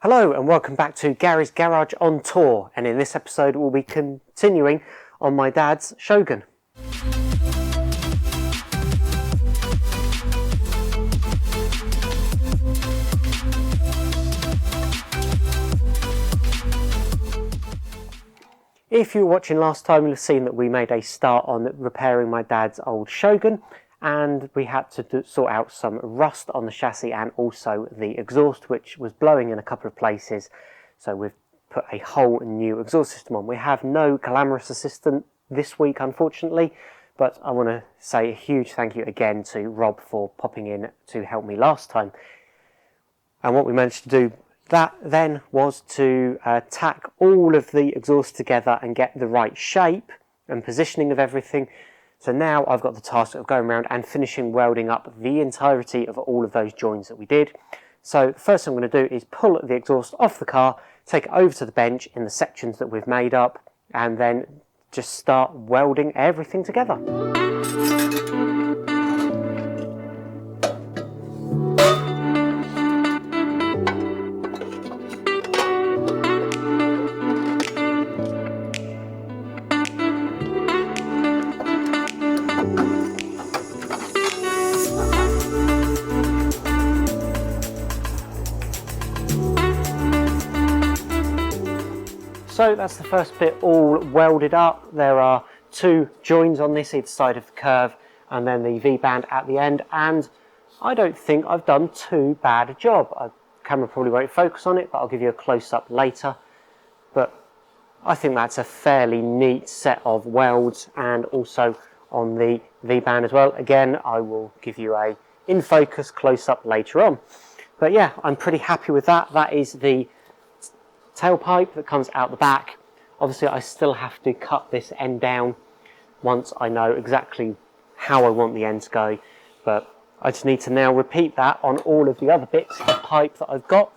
Hello and welcome back to Gary's Garage on Tour, and in this episode we'll be continuing on my dad's Shogun. If you were watching last time, you'll have seen that we made a start on repairing my dad's old Shogun, and we had to sort out some rust on the chassis and also the exhaust, which was blowing in a couple of places. So we've put a whole new exhaust system on. We have no glamorous assistant this week, unfortunately, but I want to say a huge thank you again to Rob for popping in to help me last time. And what we managed to do that then was to tack all of the exhaust together and get the right shape and positioning of everything. So now I've got the task of going around and finishing welding up the entirety of all of those joins that we did. So the first thing I'm going to do is pull the exhaust off the car, take it over to the bench in the sections that we've made up, and then just start welding everything together. So that's the first bit all welded up. There are two joins on this either side of the curve and then the V-band at the end, and I don't think I've done too bad a job. The camera probably won't focus on it, but I'll give you a close-up later. But I think that's a fairly neat set of welds, and also on the V-band as well. Again, I will give you a in-focus close-up later on. But yeah, I'm pretty happy with that. That is the tailpipe that comes out the back. Obviously I still have to cut this end down once I know exactly how I want the end to go, but I just need to now repeat that on all of the other bits of pipe that I've got.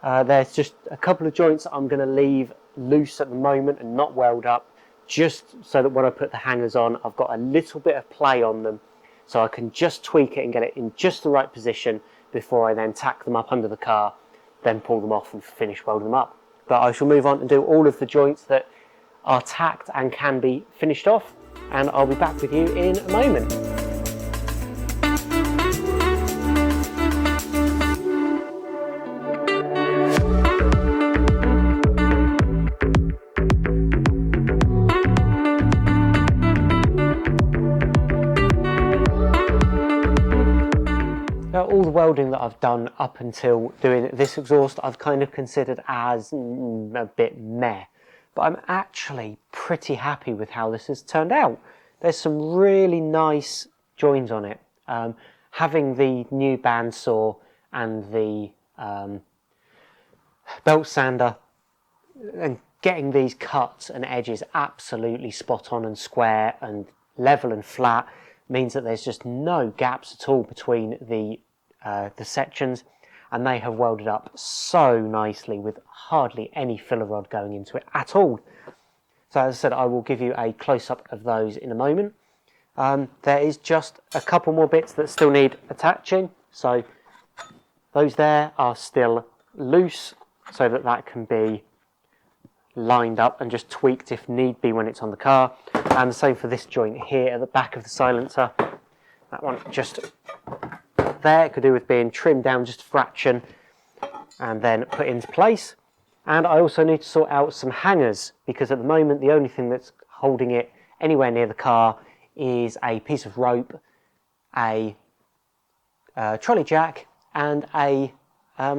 There's just a couple of joints that I'm going to leave loose at the moment and not weld up, just so that when I put the hangers on I've got a little bit of play on them, so I can just tweak it and get it in just the right position before I then tack them up under the car, then pull them off and finish welding them up. But I shall move on and do all of the joints that are tacked and can be finished off, and I'll be back with you in a moment. Now, all the welding that I've done up until doing this exhaust I've kind of considered as a bit meh, but I'm actually pretty happy with how this has turned out. There's some really nice joins on it. Having the new bandsaw and the belt sander and getting these cuts and edges absolutely spot on and square and level and flat means that there's just no gaps at all between the sections, and they have welded up so nicely with hardly any filler rod going into it at all. So as I said, I will give you a close-up of those in a moment. There is just a couple more bits that still need attaching, so those there are still loose so that that can be lined up and just tweaked if need be when it's on the car. And the same for this joint here at the back of the silencer. That one just there, it could do with being trimmed down just a fraction and then put into place. And I also need to sort out some hangers, because at the moment the only thing that's holding it anywhere near the car is a piece of rope, a trolley jack and a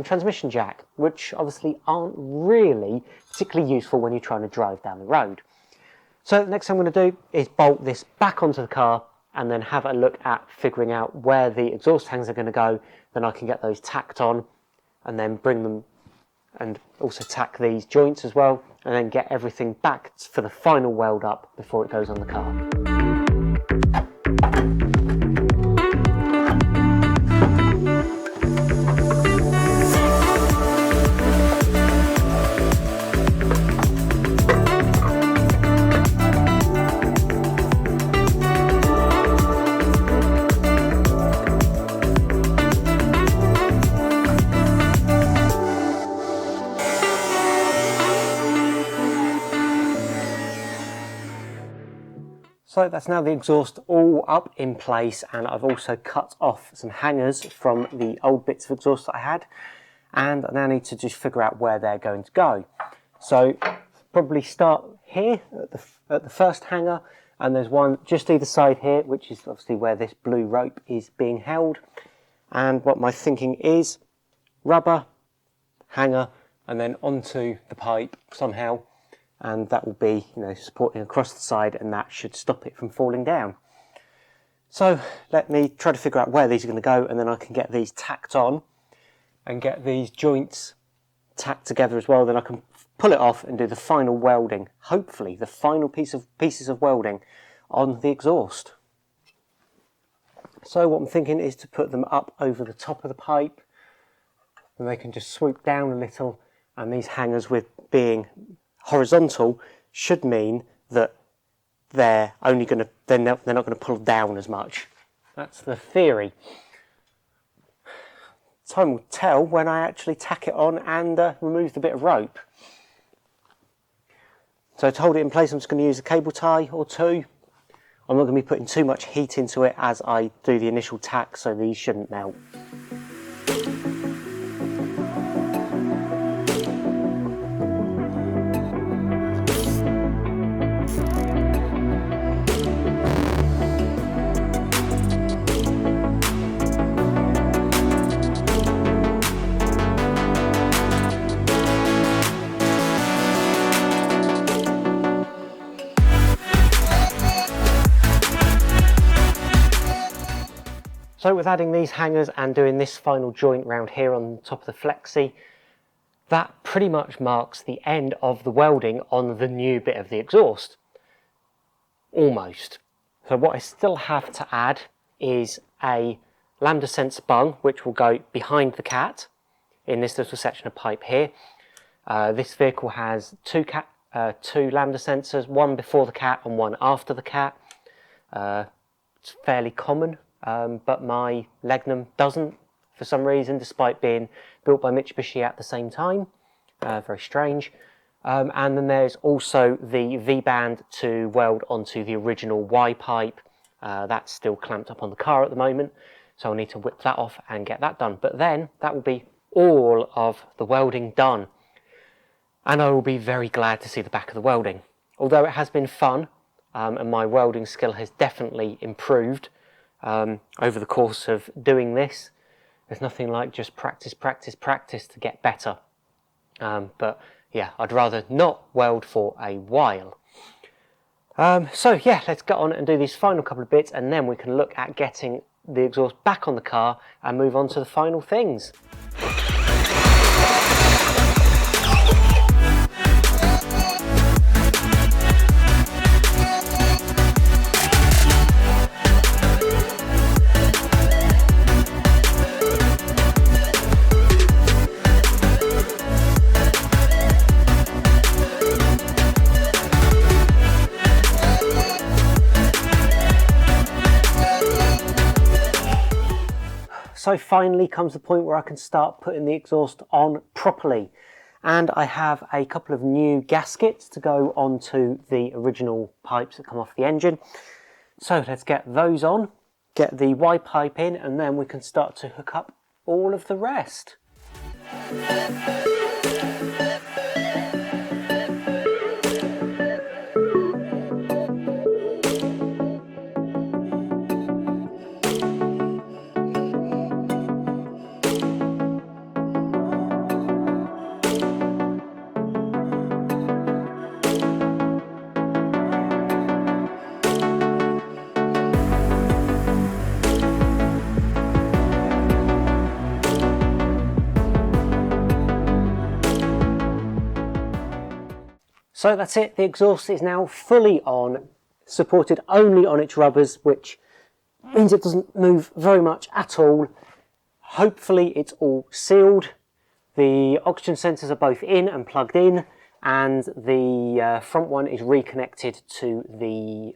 transmission jack, which obviously aren't really particularly useful when you're trying to drive down the road. So the next thing I'm going to do is bolt this back onto the car and then have a look at figuring out where the exhaust hangers are going to go. Then I can get those tacked on and then bring them, and also tack these joints as well, and then get everything back for the final weld up before it goes on the car. So that's now the exhaust all up in place, and I've also cut off some hangers from the old bits of exhaust that I had, and I now need to just figure out where they're going to go. So probably start here at the first hanger, and there's one just either side here, which is obviously where this blue rope is being held. And what my thinking is, rubber, hanger, and then onto the pipe somehow, and that will be, you know, supporting across the side, and that should stop it from falling down. So let me try to figure out where these are going to go, and then I can get these tacked on and get these joints tacked together as well. Then I can pull it off and do the final welding, hopefully the final pieces of welding on the exhaust. So what I'm thinking is to put them up over the top of the pipe, and they can just swoop down a little, and these hangers, with being horizontal, should mean that they're not going to pull down as much. That's the theory. Time will tell when I actually tack it on and remove the bit of rope. So to hold it in place, I'm just going to use a cable tie or two. I'm not going to be putting too much heat into it as I do the initial tack, so these shouldn't melt. So with adding these hangers and doing this final joint round here on top of the flexi, that pretty much marks the end of the welding on the new bit of the exhaust. Almost. So what I still have to add is a lambda sensor bung, which will go behind the cat in this little section of pipe here. This vehicle has two lambda sensors, one before the cat and one after the cat. It's fairly common. But my Legnum doesn't, for some reason, despite being built by Mitsubishi at the same time. Very strange. And then there's also the V-band to weld onto the original Y-pipe. That's still clamped up on the car at the moment, so I'll need to whip that off and get that done. But then that will be all of the welding done, and I will be very glad to see the back of the welding. Although it has been fun, and my welding skill has definitely improved over the course of doing this. There's nothing like just practice to get better. But yeah, I'd rather not weld for a while. So yeah, let's get on and do these final couple of bits, and then we can look at getting the exhaust back on the car and move on to the final things. So finally comes the point where I can start putting the exhaust on properly. And I have a couple of new gaskets to go onto the original pipes that come off the engine. So let's get those on, get the Y pipe in, and then we can start to hook up all of the rest. So that's it, the exhaust is now fully on, supported only on its rubbers, which means it doesn't move very much at all. Hopefully it's all sealed. The oxygen sensors are both in and plugged in, and the front one is reconnected to the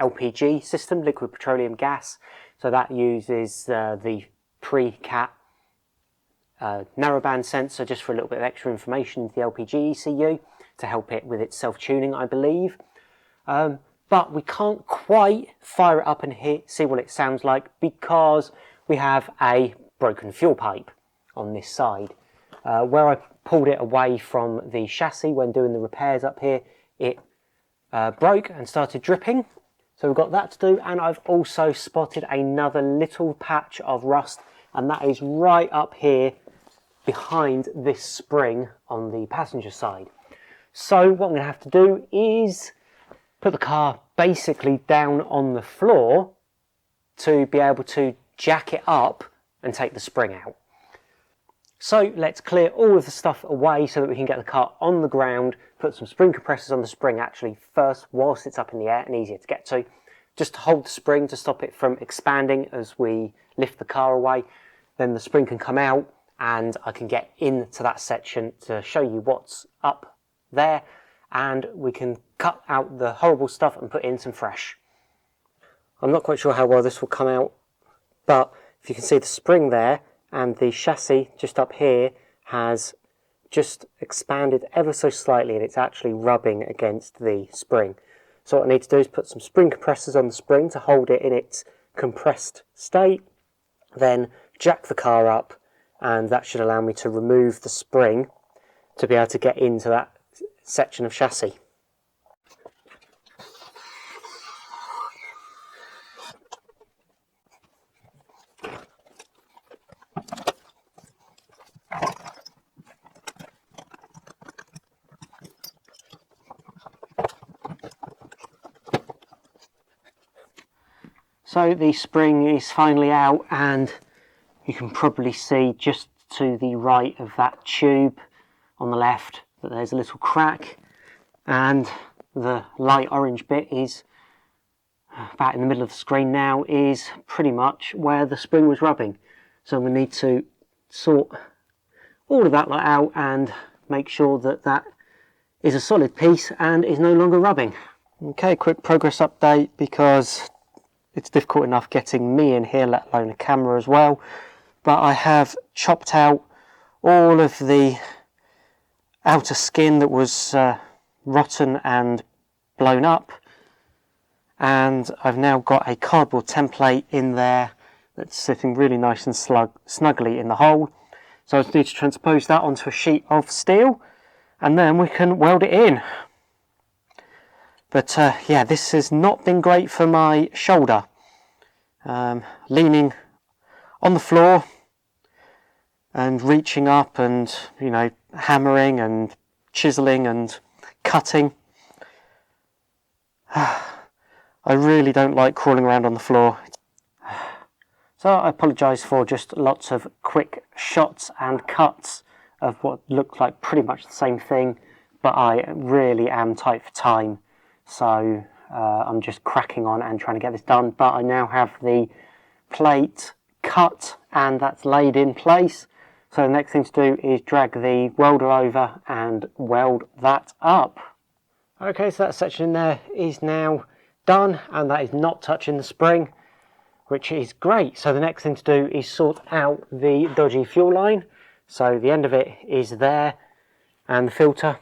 LPG system, liquid petroleum gas. So that uses the pre-cat narrowband sensor just for a little bit of extra information into the LPG ECU to help it with its self-tuning, I believe. but we can't quite fire it up and see what it sounds like because we have a broken fuel pipe on this side. Where I pulled it away from the chassis when doing the repairs up here, it broke and started dripping. So we've got that to do, and I've also spotted another little patch of rust, and that is right up here behind this spring on the passenger side. So what I'm going to have to do is put the car basically down on the floor to be able to jack it up and take the spring out. So let's clear all of the stuff away so that we can get the car on the ground, put some spring compressors on the spring actually first whilst it's up in the air and easier to get to, just to hold the spring to stop it from expanding as we lift the car away. Then the spring can come out and I can get into that section to show you what's up there, and we can cut out the horrible stuff and put in some fresh. I'm not quite sure how well this will come out, but if you can see the spring there, and the chassis just up here has just expanded ever so slightly, and it's actually rubbing against the spring. So what I need to do is put some spring compressors on the spring to hold it in its compressed state, then jack the car up, and that should allow me to remove the spring to be able to get into that section of chassis. So the spring is finally out, and you can probably see just to the right of that tube on the left that there's a little crack, and the light orange bit is about in the middle of the screen now, is pretty much where the spring was rubbing. So we need to sort all of that lot out and make sure that that is a solid piece and is no longer rubbing. Okay, quick progress update, because it's difficult enough getting me in here, let alone a camera as well. But I have chopped out all of the outer skin that was rotten and blown up, and I've now got a cardboard template in there that's sitting really nice and snugly in the hole. So I just need to transpose that onto a sheet of steel, and then we can weld it in. But yeah, this has not been great for my shoulder. Leaning on the floor and reaching up and, you know, hammering and chiseling and cutting. I really don't like crawling around on the floor. So I apologise for just lots of quick shots and cuts of what looked like pretty much the same thing, but I really am tight for time. So I'm just cracking on and trying to get this done, but I now have the plate cut and that's laid in place. So the next thing to do is drag the welder over and weld that up. Okay, so that section in there is now done, and that is not touching the spring, which is great. So the next thing to do is sort out the dodgy fuel line. So the end of it is there, and the filter,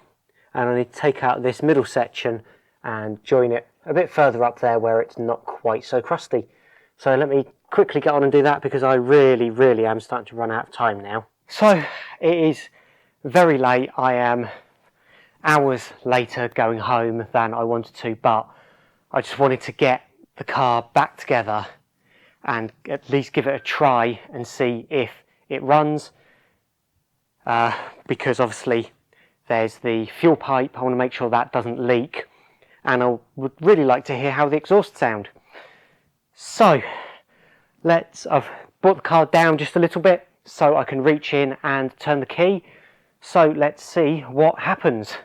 and I need to take out this middle section and join it a bit further up there where it's not quite so crusty. So let me quickly get on and do that, because I really am starting to run out of time now. So it is very late. I am hours later going home than I wanted to, but I just wanted to get the car back together and at least give it a try and see if it runs, because obviously there's the fuel pipe. I want to make sure that doesn't leak, and I would really like to hear how the exhaust sound. So I've brought the car down just a little bit so I can reach in and turn the key. So let's see what happens.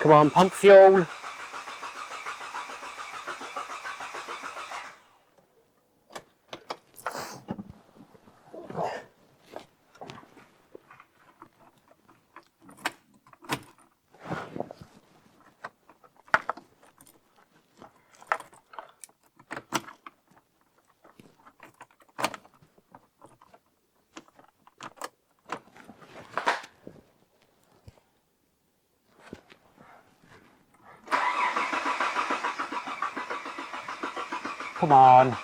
Come on, pump fuel. Come on.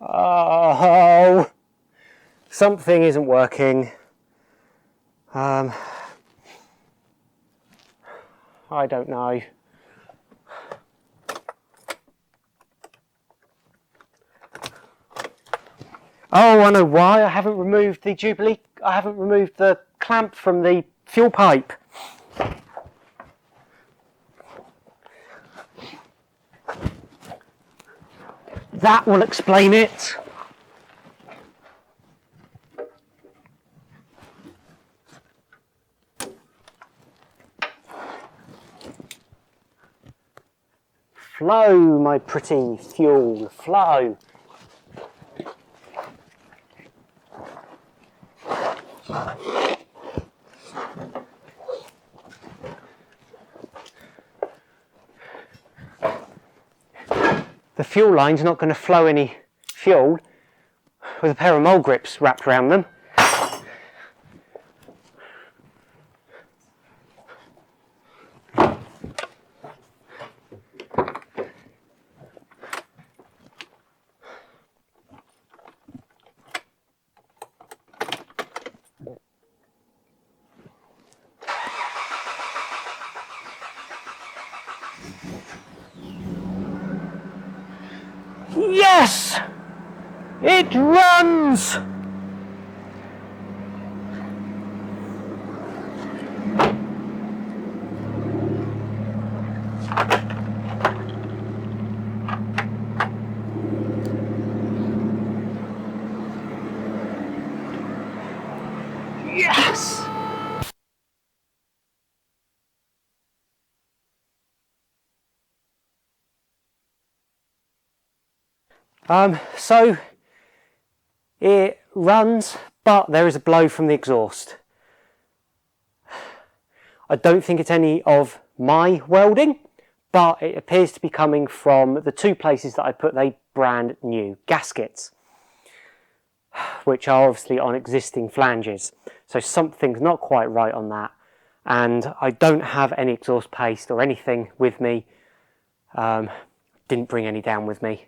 Oh, something isn't working. I don't know. Oh, I know why. I haven't removed the Jubilee. I haven't removed the clamp from the fuel pipe. That will explain it. Flow, my pretty fuel, flow. The fuel line's not going to flow any fuel with a pair of mole grips wrapped around them. Yes! It runs! Yes! So it runs, but there is a blow from the exhaust. I don't think it's any of my welding, but it appears to be coming from the two places that I put the brand new gaskets, which are obviously on existing flanges. So something's not quite right on that. And I don't have any exhaust paste or anything with me. Didn't bring any down with me.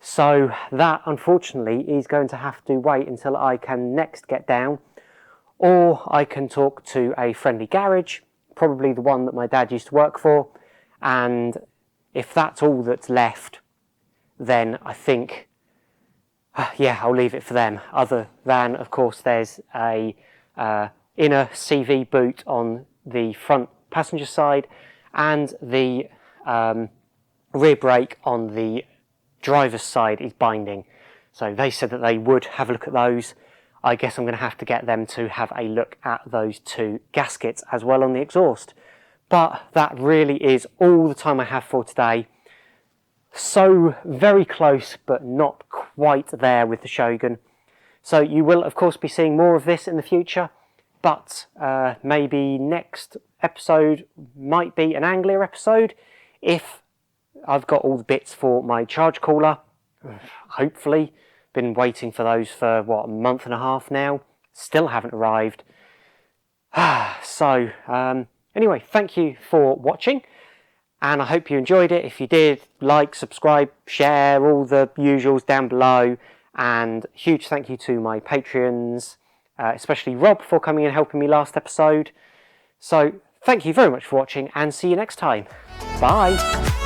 So that, unfortunately, is going to have to wait until I can next get down, or I can talk to a friendly garage, probably the one that my dad used to work for, and if that's all that's left, then I think, yeah, I'll leave it for them. Other than, of course, there's a inner CV boot on the front passenger side, and the rear brake on the driver's side is binding. So they said that they would have a look at those. I guess I'm going to have to get them to have a look at those two gaskets as well on the exhaust. But that really is all the time I have for today. So very close, but not quite there with the Shogun. So you will of course be seeing more of this in the future, but maybe next episode might be an Anglia episode if I've got all the bits for my charge cooler. Hopefully. Been waiting for those for what, a month and a half now. Still haven't arrived. So anyway, thank you for watching, and I hope you enjoyed it. If you did, like, subscribe, share, all the usuals down below. And huge thank you to my Patreons, especially Rob for coming and helping me last episode. So thank you very much for watching, and see you next time. Bye.